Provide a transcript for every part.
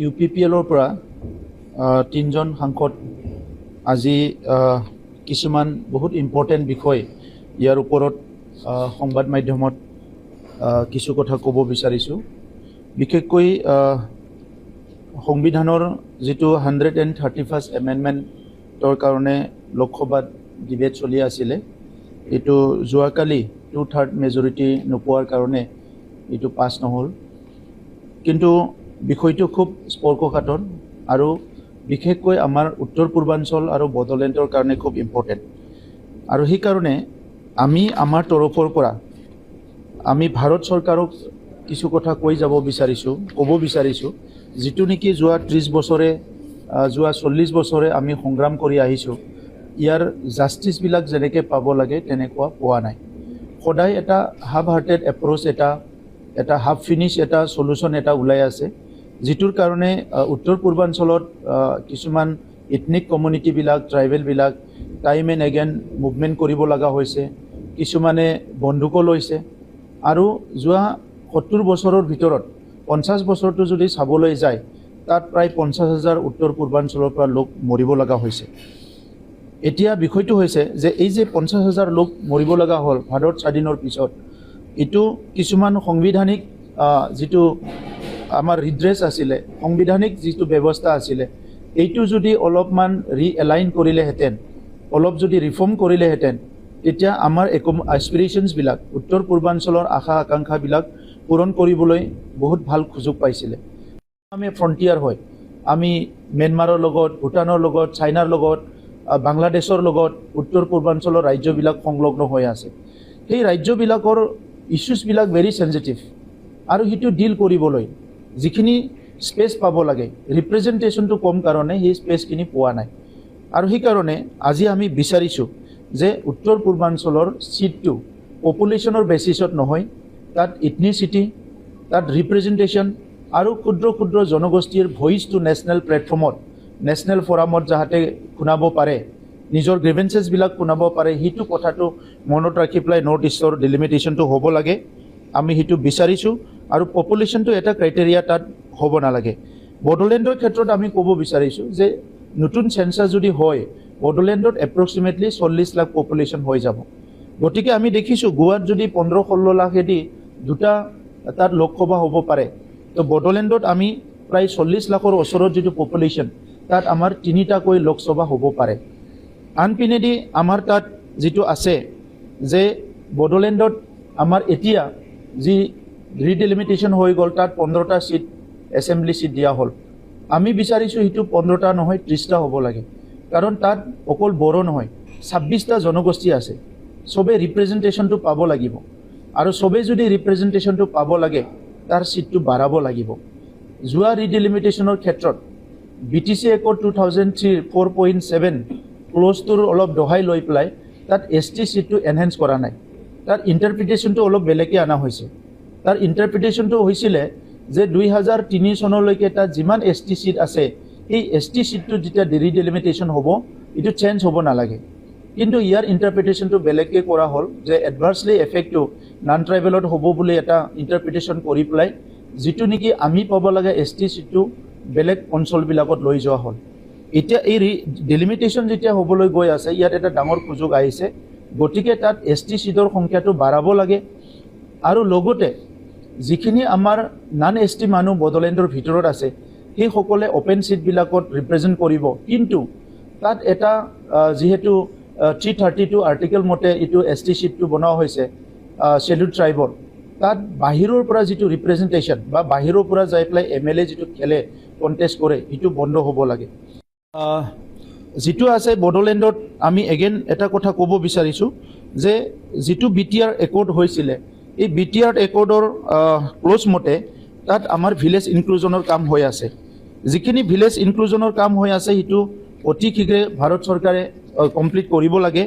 UPPLৰ পৰা তিনজন সাংসদ আজি কিছুমান বহুত ইম্পৰ্টেণ্ট বিষয় ইয়াৰ ওপৰত সংবাদ মাধ্যমত কিছু কথা ক'ব বিচাৰিছোঁ। বিশেষকৈ সংবিধানৰ যিটো 131st এমেণ্ডমেণ্টৰ কাৰণে লোকসভাত ডিবেট চলি আছিলে, এইটো যোৱাকালি 2/3 মেজৰিটি নোপোৱাৰ কাৰণে এইটো পাছ নহ'ল। কিন্তু বিষয়টো খুব স্পৰ্শকাতৰ আৰু বিশেষকৈ আমাৰ উত্তৰ পূৰ্বাঞ্চল আৰু বড়োলেণ্ডৰ কাৰণে খুব ইম্পৰ্টেণ্ট। আৰু সেইকাৰণে আমি আমাৰ তৰফৰ পৰা আমি ভাৰত চৰকাৰক কিছু কথা ক'ব বিচাৰিছোঁ, যিটো নেকি যোৱা 30 বছৰে যোৱা 40 বছৰে আমি সংগ্ৰাম কৰি আহিছোঁ। ইয়াৰ জাষ্টিছবিলাক যেনেকৈ পাব লাগে তেনেকুৱা পোৱা নাই। সদায় এটা হাফ হাৰ্টেড এপ্ৰ'চ এটা হাফ ফিনিছ এটা সলিউশ্যন এটা ওলাই আছে, যিটোৰ কাৰণে উত্তৰ পূৰ্বাঞ্চলত কিছুমান এথনিক কমিউনিটিবিলাক ট্ৰাইবেলবিলাক টাইম এণ্ড এগেইন মুভমেণ্ট কৰিব লগা হৈছে, কিছুমানে বন্দুকো লৈছে। আৰু যোৱা 70 বছৰৰ ভিতৰত 50 বছৰটো যদি চাবলৈ যায়, তাত প্ৰায় 50,000 উত্তৰ পূৰ্বাঞ্চলৰ পৰা লোক মৰিব লগা হৈছে। এতিয়া বিষয়টো হৈছে যে এই যে 50,000 লোক মৰিব লগা হ'ল ভাৰত স্বাধীনৰ পিছত, এইটো কিছুমান সাংবিধানিক যিটো আমাৰ ৰিড্ৰেছ আছিলে, সাংবিধানিক যিটো ব্যৱস্থা আছিলে, এইটো যদি অলপমান ৰিএলাইন কৰিলেহেঁতেন, অলপ যদি ৰিফৰ্ম কৰিলেহেঁতেন, তেতিয়া আমাৰ এস্পিৰেশ্যনছবিলাক উত্তৰ পূৰ্বাঞ্চলৰ আশা আকাংক্ষাবিলাক পূৰণ কৰিবলৈ বহুত ভাল সুযোগ পাইছিলে। আমি ফ্ৰণ্টিয়াৰ হয়, আমি ম্যানমাৰৰ লগত, ভূটানৰ লগত, চাইনাৰ লগত, বাংলাদেশৰ লগত উত্তৰ পূৰ্বাঞ্চলৰ ৰাজ্যবিলাক সংলগ্ন হৈ আছে। সেই ৰাজ্যবিলাকৰ ইছ্যুছবিলাক ভেৰি চেঞ্চিটিভ, আৰু সেইটো ডিল কৰিবলৈ যিখিনি স্পেচ পাব লাগে, ৰিপ্ৰেজেণ্টেশ্যনটো কম কাৰণে সেই স্পেচখিনি পোৱা নাই। আৰু সেইকাৰণে আজি আমি বিচাৰিছোঁ যে উত্তৰ পূৰ্বাঞ্চলৰ চিটটো পপুলেশ্যনৰ বেচিছত নহয়, তাত ইথনিচিটি, তাত ৰিপ্ৰেজেণ্টেশ্যন আৰু ক্ষুদ্ৰ ক্ষুদ্ৰ জনগোষ্ঠীৰ ভইচটো নেশ্যনেল প্লেটফৰ্মত, নেশ্যনেল ফৰামত যাতে শুনাব পাৰে, নিজৰ গ্ৰিভেঞ্চেছবিলাক শুনাব পাৰে, সেইটো কথাটো মনত ৰাখি পেলাই নৰ্থ ইষ্টৰ ডিলিমিটেশ্যনটো হ'ব লাগে। আমি সেইটো বিচাৰিছোঁ। আৰু পপুলেশ্যনটো এটা ক্ৰাইটেৰিয়া তাত হ'ব নালাগে। বড়োলেণ্ডৰ ক্ষেত্ৰত আমি ক'ব বিচাৰিছোঁ যে নতুন চেঞ্চাছ যদি হয়, বড়োলেণ্ডত এপ্ৰক্সিমেটলি 40 লাখ পপুলেশ্যন হৈ যাব। গতিকে আমি দেখিছোঁ গোৱাত যদি 15-16 লাখেদি দুটা তাত লোকসভা হ'ব পাৰে, তো বড়োলেণ্ডত আমি প্ৰায় 40 লাখৰ ওচৰত যিটো পপুলেশ্যন, তাত আমাৰ 3টাকৈ লোকসভা হ'ব পাৰে। আনপিনেদি আমাৰ তাত যিটো আছে যে বড়োলেণ্ডত আমাৰ এতিয়া যি ৰিডিলিমিটেশ্যন হৈ গ'ল, তাত 15টা চিট এছেম্বলি চিট দিয়া হ'ল। আমি বিচাৰিছোঁ সেইটো 15টা নহয় 30টা হ'ব লাগে, কাৰণ তাত অকল বড়ো নহয় 26টা জনগোষ্ঠী আছে। চবেই ৰিপ্ৰেজেণ্টেশ্যনটো পাব লাগিব, আৰু চবেই যদি ৰিপ্ৰেজেণ্টেশ্যনটো পাব লাগে, তাৰ চিটটো বাঢ়াব লাগিব। যোৱা ৰিডিলিমিটেশ্যনৰ ক্ষেত্ৰত BTC একৰ্ড 2003 4.7 ক্ল'জটোৰ অলপ দহাই লৈ পেলাই তাত ST চিটটো এনহেঞ্চ কৰা নাই, তাৰ ইণ্টাৰপ্ৰিটেশ্যনটো অলপ বেলেগকৈ অনা হৈছে। তাৰ ইণ্টাৰপ্ৰিটেশ্যনটো হৈছিলে যে 2003 চনলৈকে তাত যিমান ST চিট আছে, সেই ST চিটটো যেতিয়া ৰিডিলিমিটেশ্যন হ'ব, এইটো চেঞ্জ হ'ব নালাগে। কিন্তু ইয়াৰ ইণ্টাৰপ্ৰিটেশ্যনটো বেলেগকৈ কৰা হ'ল যে এডভাৰ্চলি এফেক্টটো নন ট্ৰাইবেলত হ'ব বুলি এটা ইণ্টাৰপ্ৰিটেশ্যন কৰি পেলাই যিটো নেকি আমি পাব লাগে ST চিটটো বেলেগ অঞ্চলবিলাকত লৈ যোৱা হ'ল। এতিয়া এই ডিলিমিটেশ্যন যেতিয়া হ'বলৈ গৈ আছে, ইয়াত এটা ডাঙৰ সুযোগ আহিছে। গতিকে তাত ST চিটৰ সংখ্যাটো বাঢ়াব লাগে। আৰু লগতে যিখিনি আমাৰ নন ST মানুহ বড়োলেণ্ডৰ ভিতৰত আছে, সেইসকলে অ'পেন চিটবিলাকত ৰিপ্ৰেজেণ্ট কৰিব। কিন্তু তাত এটা যিহেতু 332 আৰ্টিকেল মতে এইটো ST চিটটো বনোৱা হৈছে শ্বেডিউল ট্ৰাইবৰ, তাত বাহিৰৰ পৰা যিটো ৰিপ্ৰেজেণ্টেশ্যন বা বাহিৰৰ পৰা যাই পেলাই MLA যিটো খেলে, কণ্টেষ্ট কৰে, সেইটো বন্ধ হ'ব লাগে। যিটো আছে বড়োলেণ্ডত আমি এগেইন এটা কথা ক'ব বিচাৰিছোঁ যে যিটো BTR একৰ্ড হৈছিলে, এই BTR একৰ্ডৰ ক্ল'জ মতে তাত আমাৰ ভিলেজ ইনক্লুজনৰ কাম হৈ আছে। যিখিনি ভিলেজ ইনক্লুজনৰ কাম হৈ আছে, সেইটো অতি শীঘ্ৰে ভাৰত চৰকাৰে কমপ্লিট কৰিব লাগে।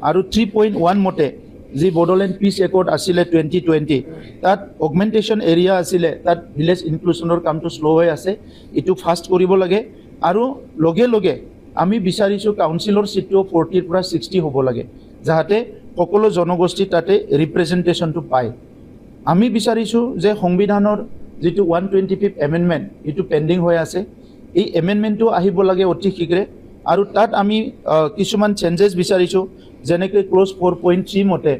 আৰু 3.1 মতে যি বড়োলেণ্ড পিচ একৰ্ড আছিলে 2020, তাত অগমেণ্টেশ্যন এৰিয়া আছিলে, তাত ভিলেজ ইনক্লুজনৰ কামটো শ্ল' হৈ আছে, এইটো ফাষ্ট কৰিব লাগে। আৰু লগে লগে আমি বিচাৰিছোঁ কাউন্সিলৰ চিটটো 40ৰ পৰা 60 হ'ব লাগে, যাতে সকলো জনগোষ্ঠী তাতে ৰিপ্ৰেজেণ্টেশ্যনটো পায়। আমি বিচাৰিছোঁ যে সংবিধানৰ যিটো 125th এমেণ্ডমেণ্ট এইটো পেণ্ডিং হৈ আছে এই এমেণ্ডমেণ্টটো আহিব লাগে অতি শীঘ্ৰে আৰু তাত আমি কিছুমান চেঞ্জেছ বিচাৰিছোঁ যেনেকৈ ক্লজ 4.3 মতে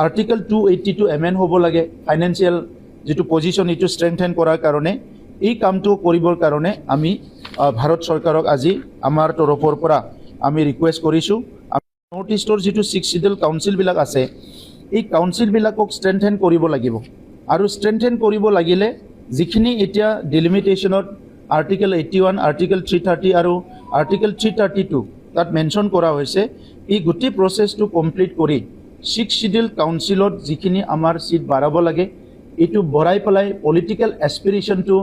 আৰ্টিকল 282 এমেণ্ড হ'ব লাগে ফাইনেন্সিয়েল যিটো পজিশ্যন এইটো ষ্ট্ৰেংথেন কৰাৰ কাৰণে এই কামটো কৰিবৰ কাৰণে আমি ভাৰত চৰকাৰক আজি আমাৰ তৰফৰ পৰা আমি ৰিকুৱেষ্ট কৰিছোঁ নৰ্থ ইষ্টৰ যিটো 6 শিডিউল কাউন্সিলবিলাক আছে এই কাউন্সিলবিলাকক ষ্ট্ৰেংথেন কৰিব লাগিব আৰু ষ্ট্ৰেংথেন কৰিব লাগিলে যিখিনি এতিয়া ডিলিমিটেশ্যনত আৰ্টিকল 81 আৰ্টিকল 330 আৰু আৰ্টিকল 332 তাত মেনশ্যন কৰা হৈছে এই গোটেই প্ৰচেছটো কমপ্লিট কৰি 6 শিডিউল কাউন্সিলত যিখিনি আমাৰ চিট বাঢ়াব লাগে এইটো বঢ়াই পেলাই পলিটিকেল এছপিৰেশ্যনটো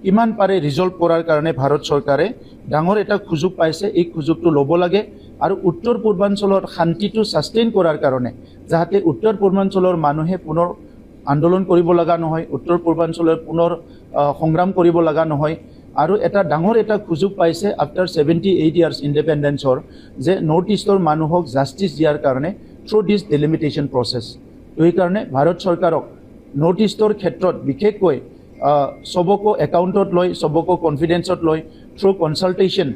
কিমান পাৰে ৰিজল্ভ কৰাৰ কাৰণে ভাৰত চৰকাৰে ডাঙৰ এটা সুযোগ পাইছে এই সুযোগটো ল'ব লাগে আৰু উত্তৰ পূৰ্বাঞ্চলৰ শান্তিটো ছাষ্টেইন কৰাৰ কাৰণে যাতে উত্তৰ পূৰ্বাঞ্চলৰ মানুহে পুনৰ আন্দোলন কৰিব লগা নহয় উত্তৰ পূৰ্বাঞ্চলৰ পুনৰ সংগ্ৰাম কৰিব লগা নহয় আৰু এটা ডাঙৰ এটা সুযোগ পাইছে আফটাৰ 78 ইয়াৰ্ছ ইণ্ডিপেণ্ডেঞ্চৰ যে নৰ্থ ইষ্টৰ মানুহক জাষ্টিছ দিয়াৰ কাৰণে থ্ৰু দিছ ডিলিমিটেশ্যন প্ৰচেছ সেইকাৰণে ভাৰত চৰকাৰক নৰ্থ ইষ্টৰ ক্ষেত্ৰত বিশেষকৈ সবকো একাউণ্টত লৈ সবকো কনফিডেন্সত লৈ থ্ৰু কনচালটেশ্যন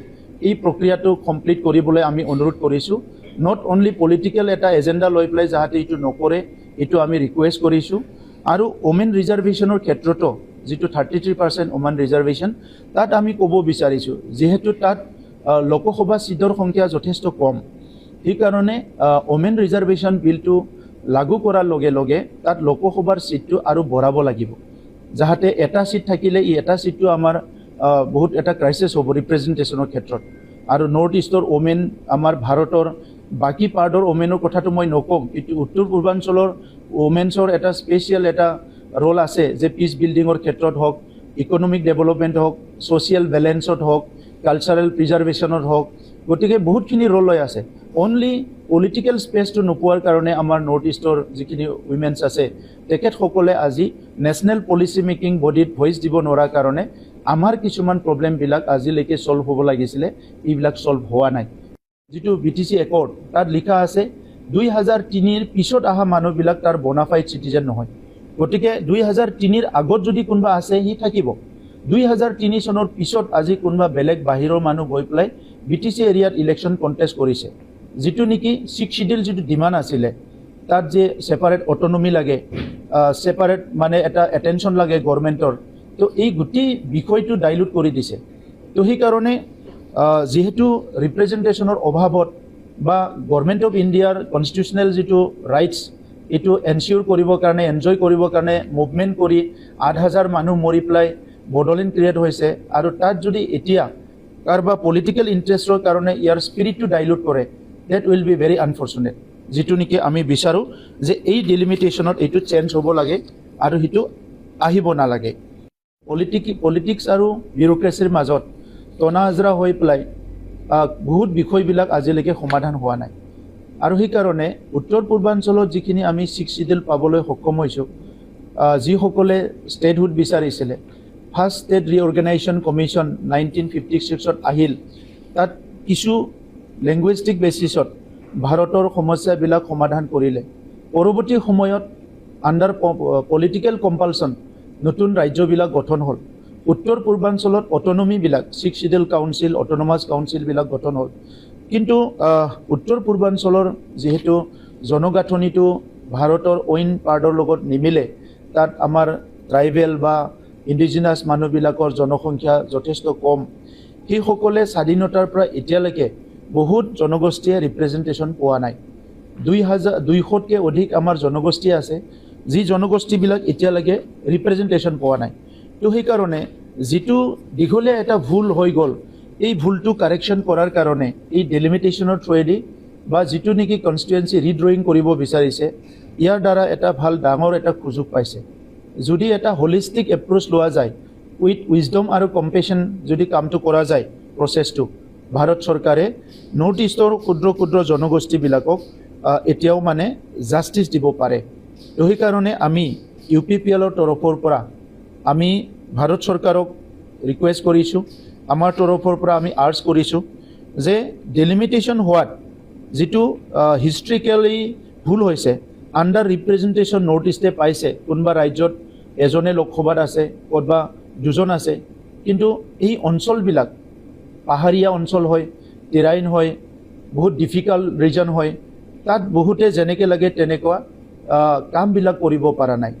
এই প্ৰক্ৰিয়াটো কমপ্লিট কৰিবলৈ আমি অনুৰোধ কৰিছোঁ নট অনলি পলিটিকেল এটা এজেণ্ডা লৈ পেলাই যাতে এইটো নকৰে এইটো আমি ৰিকুৱেষ্ট কৰিছোঁ আৰু ওমেন ৰিজাৰ্ভেশ্যনৰ ক্ষেত্ৰতো যিটো 33% ওমেন ৰিজাৰ্ভেশ্যন তাত আমি ক'ব বিচাৰিছোঁ যিহেতু তাত লোকসভা চিটৰ সংখ্যা যথেষ্ট কম সেইকাৰণে ওমেন ৰিজাৰ্ভেশ্যন বিলটো লাগু কৰাৰ লগে লগে তাত লোকসভাৰ চিটটো আৰু বঢ়াব লাগিব যাতে এটা চিট থাকিলে এই এটা চিটটো আমাৰ বহুত এটা ক্ৰাইচিছ হ'ব ৰিপ্ৰেজেণ্টেশ্যনৰ ক্ষেত্ৰত আৰু নৰ্থ ইষ্টৰ ওমেন আমাৰ ভাৰতৰ বাকী পাৰ্টৰ ওমেনৰ কথাটো মই নকওঁ এইটো উত্তৰ পূৰ্বাঞ্চলৰ ওমেন্সৰ এটা স্পেচিয়েল এটা ৰোল আছে যে পিচ বিল্ডিঙৰ ক্ষেত্ৰত হওক ইকনমিক ডেভেলপমেণ্ট হওক ছ'চিয়েল বেলেঞ্চত হওক কালচাৰেল প্ৰিজাৰ্ভেশ্যনত হওক গতিকে বহুতখিনি ৰোল লৈ আছে অনলি পলিটিকেল স্পেচটো নোপোৱাৰ কাৰণে আমাৰ নৰ্থ ইষ্টৰ যিখিনি উইমেন্স আছে তেখেতসকলে আজি নেশ্যনেল পলিচি মেকিং বডিত ভইচ দিব নোৱাৰাৰ কাৰণে আমাৰ কিছুমান প্ৰব্লেমবিলাক আজিলৈকে ছল্ভ হ'ব লাগিছিলে এইবিলাক ছল্ভ হোৱা নাই যিটো BTC একৰ্ড তাত লিখা আছে 2003ৰ পিছত অহা মানুহবিলাক তাৰ বনাফাইড চিটিজেন নহয় গতিকে 2003ৰ আগত যদি কোনোবা আছে সি থাকিব 2003 চনৰ পিছত আজি কোনোবা বেলেগ বাহিৰৰ মানুহ গৈ পেলাই BTC এৰিয়াত ইলেকশ্যন কণ্টেষ্ট কৰিছে যিটো নেকি 6 শিডিউল যিটো ডিমাণ্ড আছিলে তাত যে সেপাৰেট অটনমি লাগে সেপাৰেট মানে এটা এটেনশ্যন লাগে গভৰ্ণমেণ্টৰ তো এই গোটেই বিষয়টো ডাইলুট কৰি দিছে তো সেইকাৰণে যেহেতু ৰিপ্ৰেজেণ্টেশ্যনৰ অভাৱত বা গভৰ্ণমেণ্ট অফ ইণ্ডিয়াৰ কনষ্টিটিউচনেল যিটো ৰাইটছ এইটো এনচিয়ৰ কৰিবৰ কাৰণে এনজয় কৰিবৰ কাৰণে মুভমেণ্ট কৰি 8,000 মানুহ মৰি পেলাই বডোলেণ্ড ক্ৰিয়েট হৈছে আৰু তাত যদি এতিয়া কাৰোবাৰ পলিটিকেল ইণ্টাৰেষ্টৰ কাৰণে ইয়াৰ স্পিৰিটটো ডাইলুট কৰে that will be very unfortunate যিটো নেকি আমি বিচাৰোঁ যে এই ডিলিমিটেশ্যনত এইটো চেঞ্জ হ'ব লাগে আৰু সেইটো আহিব নালাগে পলিটিক্স আৰু বিউৰক্ৰেচিৰ মাজত টনা আজৰা হৈ পেলাই বহুত বিষয়বিলাক আজিলৈকে সমাধান হোৱা নাই আৰু সেইকাৰণে উত্তৰ পূৰ্বাঞ্চলত যিখিনি আমি 6 শিডিউল পাবলৈ সক্ষম হৈছোঁ যিসকলে ষ্টেটহুড বিচাৰিছিলে ফাৰ্ষ্ট ষ্টেট ৰিঅৰ্গেনাইজেশ্যন কমিশ্যন 1956ত আহিল তাত কিছু লেংগুৱেষ্টিক বেচিছত ভাৰতৰ সমস্যাবিলাক সমাধান কৰিলে পৰৱৰ্তী সময়ত আণ্ডাৰ পলিটিকেল কম্পালচন নতুন ৰাজ্যবিলাক গঠন হ'ল উত্তৰ পূৰ্বাঞ্চলত অটনমিবিলাক 6 শিডিউল কাউন্সিল অটনমাছ কাউন্সিলবিলাক গঠন হ'ল কিন্তু উত্তৰ পূৰ্বাঞ্চলৰ যিহেতু জনগাঁথনিটো ভাৰতৰ অইন পাৰ্টৰ লগত নিমিলে তাত আমাৰ ট্ৰাইবেল বা ইণ্ডিজিনাছ মানুহবিলাকৰ জনসংখ্যা যথেষ্ট কম সেইসকলে স্বাধীনতাৰ পৰা এতিয়ালৈকে বহুত জনগোষ্ঠীয়ে ৰিপ্ৰেজেণ্টেশ্যন পোৱা নাই 200তকৈ অধিক আমাৰ জনগোষ্ঠী আছে যি জনগোষ্ঠীবিলাক এতিয়ালৈকে ৰিপ্ৰেজেণ্টেশ্যন পোৱা নাই তো সেইকাৰণে যিটো দীঘলীয়া এটা ভুল হৈ গ'ল এই ভুলটো কাৰেকশ্যন কৰাৰ কাৰণে এই ডেলিমিটেশ্যনৰ থ্ৰুৱেদি বা যিটো নেকি কনষ্টিটুৱেঞ্চি ৰিড্ৰয়িং কৰিব বিচাৰিছে ইয়াৰ দ্বাৰা এটা ভাল ডাঙৰ এটা সুযোগ পাইছে যদি এটা হলিষ্টিক এপ্ৰ'চ লোৱা যায় উইথ উইজডম আৰু কম্পেশ্যন যদি কামটো কৰা যায় প্ৰচেছটো ভাৰত চৰকাৰে নৰ্থ ইষ্টৰ ক্ষুদ্ৰ ক্ষুদ্ৰ জনগোষ্ঠীবিলাকক এতিয়াও মানে জাষ্টিছ দিব পাৰে তো সেইকাৰণে আমি UPPLৰ তৰফৰ পৰা আমি ভাৰত চৰকাৰক ৰিকুৱেষ্ট কৰিছোঁ আমাৰ তৰফৰ পৰা আমি আৰ্জ কৰিছোঁ যে ডেলিমিটেশ্যন হোৱাত যিটো হিষ্ট্ৰিকেলি ভুল হৈছে আণ্ডাৰ ৰিপ্ৰেজেণ্টেশ্যন নৰ্থ ইষ্টে পাইছে কোনোবা ৰাজ্যত এজনে লোকসভাত আছে ক'তবা দুজন আছে কিন্তু এই অঞ্চলবিলাক পাহাৰীয়া অঞ্চল হয় টেৰাইন হয় বহুত ডিফিকাল্ট ৰিজন হয় তাত বহুতে যেনেকৈ লাগে তেনেকুৱা কামবিলাক কৰিব পৰা নাই